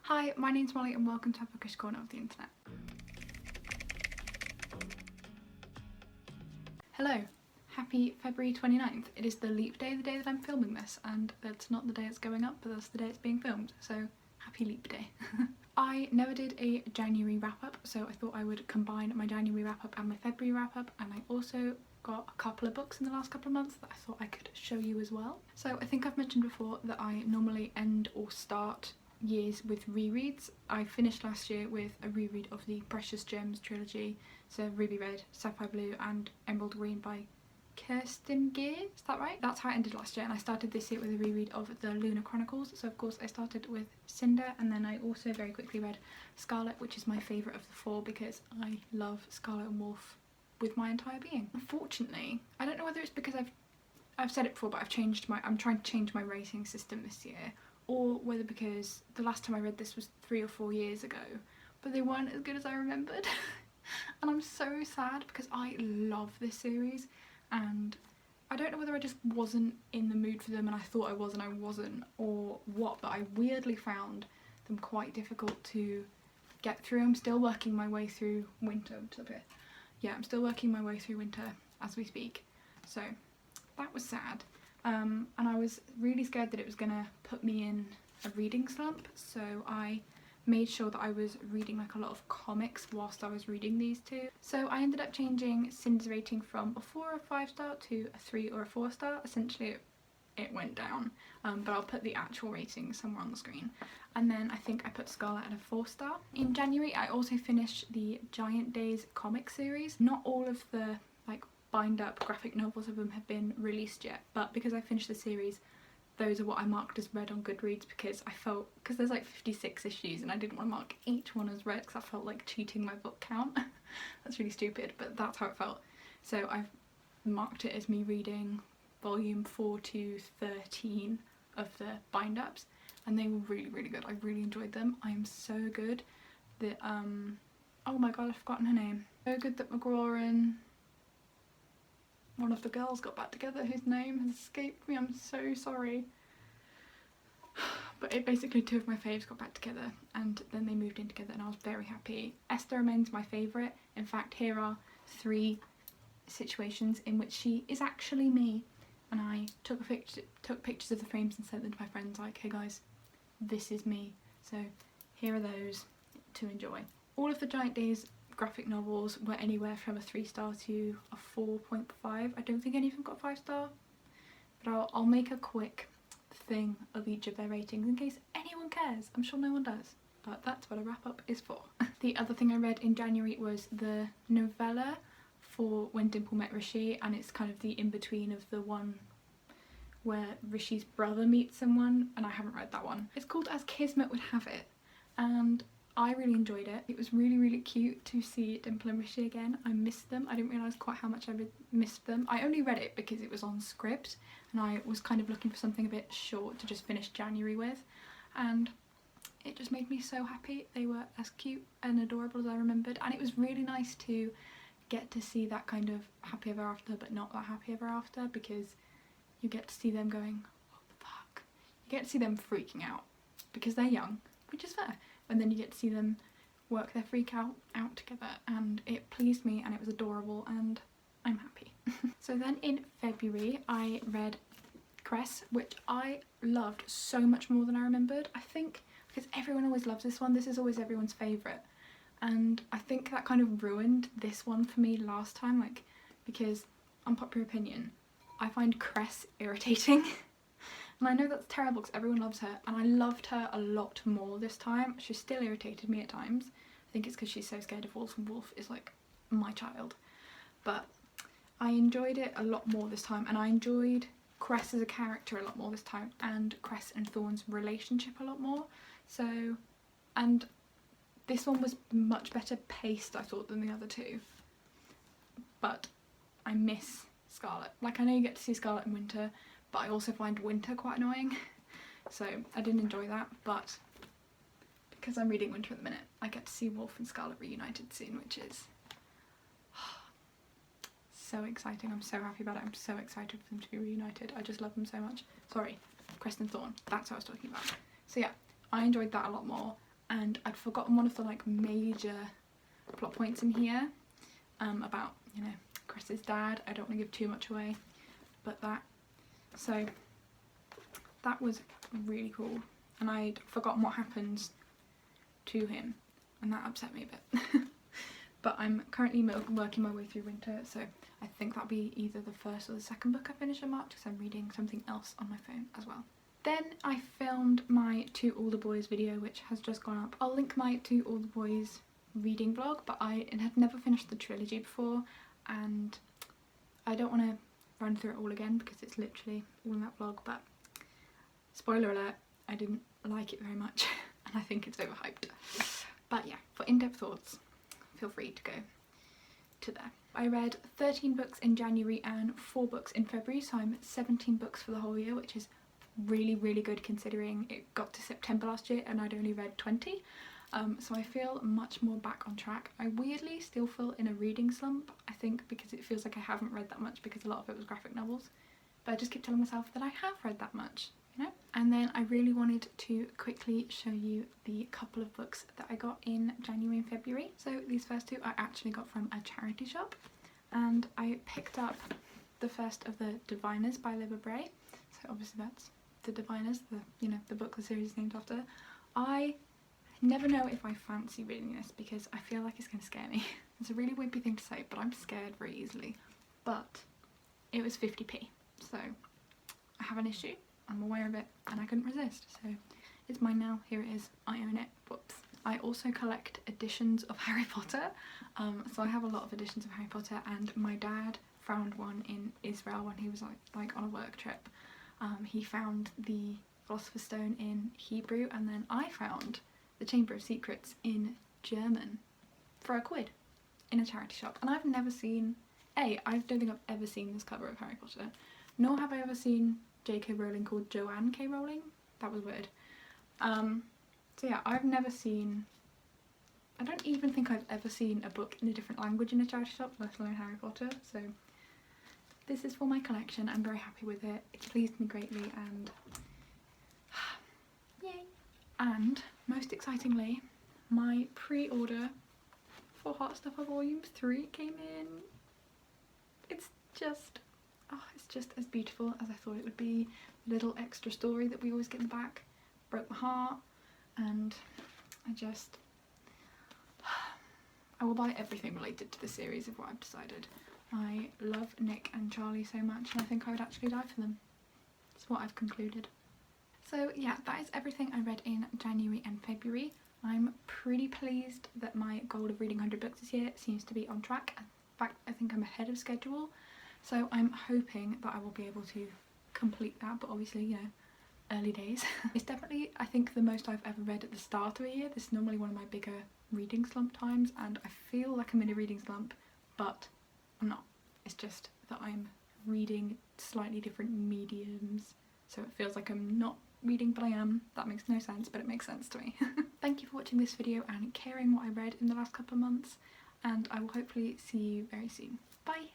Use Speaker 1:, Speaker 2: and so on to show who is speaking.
Speaker 1: Hi, my name's Molly and welcome to our bookish corner of the internet. Hello, happy February 29th. It is the leap day, the day that I'm filming this, and that's not the day it's going up, but that's the day it's being filmed, so happy leap day. I never did a January wrap up, so I thought I would combine my January wrap up and my February wrap up, and I also got a couple of books in the last couple of months that I thought I could show you as well. So I think I've mentioned before that I normally end or start years with rereads. I finished last year with a reread of the Precious Gems trilogy, so Ruby Red, Sapphire Blue and Emerald Green by Kirsten Gear, is that right? That's how I ended last year, and I started this year with a reread of the Lunar Chronicles. So of course I started with Cinder, and then I also very quickly read Scarlet, which is my favourite of the four because I love Scarlet and Wolf with my entire being. Unfortunately, I don't know whether it's because I've said it before, but I'm trying to change my rating system this year, or whether because the last time I read this was 3 or 4 years ago, but they weren't as good as I remembered. And I'm so sad because I love this series, and I don't know whether I just wasn't in the mood for them and I thought I was and I wasn't, or what, but I weirdly found them quite difficult to get through. I'm still working my way through Winter. Yeah, I'm still working my way through Winter as we speak, so that was sad. And I was really scared that it was gonna put me in a reading slump, so I made sure that I was reading like a lot of comics whilst I was reading these two. So I ended up changing Cinder's rating from a 4 or 5 star to a 3 or a 4 star. Essentially it went down, but I'll put the actual rating somewhere on the screen. And then I think I put Scarlet at a 4 star. In January I also finished the Giant Days comic series. Not all of the like bind up graphic novels of them have been released yet, but because I finished the series, those are what I marked as read on Goodreads, because there's like 56 issues and I didn't want to mark each one as read because I felt like cheating my book count. That's really stupid, but that's how it felt. So I've marked it as me reading volume 4 to 13 of the bind ups, and they were really, really good. I really enjoyed them. I am so good that oh my god, I've forgotten her name. So good that McGraw and one of the girls got back together, whose name has escaped me, I'm so sorry. But it basically, two of my faves got back together and then they moved in together and I was very happy. Esther remains my favourite. In fact, here are 3 situations in which she is actually me, and I took pictures of the frames and sent them to my friends like, hey guys, this is me. So here are those to enjoy. All of the Giant Days graphic novels were anywhere from a 3 star to a 4.5. I don't think any of them got 5 star, but I'll make a quick thing of each of their ratings in case anyone cares. I'm sure no one does, but that's what a wrap up is for. The other thing I read in January was the novella for When Dimple Met Rishi, and it's kind of the in-between of the one where Rishi's brother meets someone, and I haven't read that one. It's called As Kismet Would Have It, and I really enjoyed it. It was really, really cute to see Dimple and Rishi again. I missed them. I didn't realise quite how much I missed them. I only read it because it was on script and I was kind of looking for something a bit short to just finish January with, and it just made me so happy. They were as cute and adorable as I remembered, and it was really nice to get to see that kind of happy ever after but not that happy ever after, because you get to see them going, what the fuck? You get to see them freaking out because they're young, which is fair. And then you get to see them work their freak out together, and it pleased me and it was adorable and I'm happy. So then in February I read Cress, which I loved so much more than I remembered. I think because everyone always loves this one, this is always everyone's favourite, and I think that kind of ruined this one for me last time, like, because unpopular opinion, I find Cress irritating. And I know that's terrible because everyone loves her, and I loved her a lot more this time. She still irritated me at times. I think it's because she's so scared of Wolf, and Wolf is like my child. But I enjoyed it a lot more this time, and I enjoyed Cress as a character a lot more this time, and Cress and Thorn's relationship a lot more. So, and this one was much better paced, I thought, than the other two. But I miss Scarlet. Like, I know you get to see Scarlet in Winter, but I also find Winter quite annoying, so I didn't enjoy that. But because I'm reading Winter at the minute, I get to see Wolf and Scarlet reunited soon, which is so exciting. I'm so happy about it. I'm so excited for them to be reunited. I just love them so much. Sorry, Cress and Thorn, that's what I was talking about. So yeah, I enjoyed that a lot more, and I'd forgotten one of the like major plot points in here about, you know, Cress's dad. I don't want to give too much away, but that was really cool, and I'd forgotten what happens to him, and that upset me a bit. But I'm currently working my way through winter, so I think that'll be either the first or the second book I finish in March, because I'm reading something else on my phone as well. Then I filmed my To All the Boys video, which has just gone up. I'll link my To All the Boys reading vlog, but I had never finished the trilogy before, and I don't want to run through it all again because it's literally all in that vlog, but spoiler alert, I didn't like it very much and I think it's overhyped. But yeah, for in-depth thoughts, feel free to go to there. I read 13 books in January and 4 books in February, so I'm at 17 books for the whole year, which is really, really good considering it got to September last year and I'd only read 20. So I feel much more back on track. I weirdly still feel in a reading slump, I think because it feels like I haven't read that much because a lot of it was graphic novels. But I just keep telling myself that I have read that much, you know? And then I really wanted to quickly show you the couple of books that I got in January and February. So these first two I actually got from a charity shop, and I picked up the first of the Diviners by Libba Bray. So obviously that's the Diviners, the book the series is named after. I never know if I fancy reading this because I feel like it's going to scare me. It's a really wimpy thing to say, but I'm scared very easily. But it was 50p, so I have an issue, I'm aware of it, and I couldn't resist. So it's mine now, here it is, I own it, whoops. I also collect editions of Harry Potter, so I have a lot of editions of Harry Potter, and my dad found one in Israel when he was like on a work trip. He found the Philosopher's Stone in Hebrew, and then I found the Chamber of Secrets in German for £1 in a charity shop. And I've never seen, I don't think I've ever seen this cover of Harry Potter, nor have I ever seen J.K. Rowling called Joanne K. Rowling. That was weird. So yeah, I've never seen, I don't even think I've ever seen a book in a different language in a charity shop, let alone Harry Potter, so this is for my collection. I'm very happy with it. It pleased me greatly, and yay! And most excitingly, my pre-order for Heartstopper Volume 3 came in. It's just as beautiful as I thought it would be. The little extra story that we always get in the back broke my heart, and I will buy everything related to the series of what I've decided. I love Nick and Charlie so much, and I think I would actually die for them. That's what I've concluded. So yeah, that is everything I read in January and February. I'm pretty pleased that my goal of reading 100 books this year seems to be on track. In fact, I think I'm ahead of schedule. So I'm hoping that I will be able to complete that, but obviously, you know, early days. It's definitely, I think, the most I've ever read at the start of a year. This is normally one of my bigger reading slump times, and I feel like I'm in a reading slump, but I'm not. It's just that I'm reading slightly different mediums, so it feels like I'm not reading, but I am. That makes no sense, but it makes sense to me. Thank you for watching this video and caring what I read in the last couple of months, and I will hopefully see you very soon. Bye!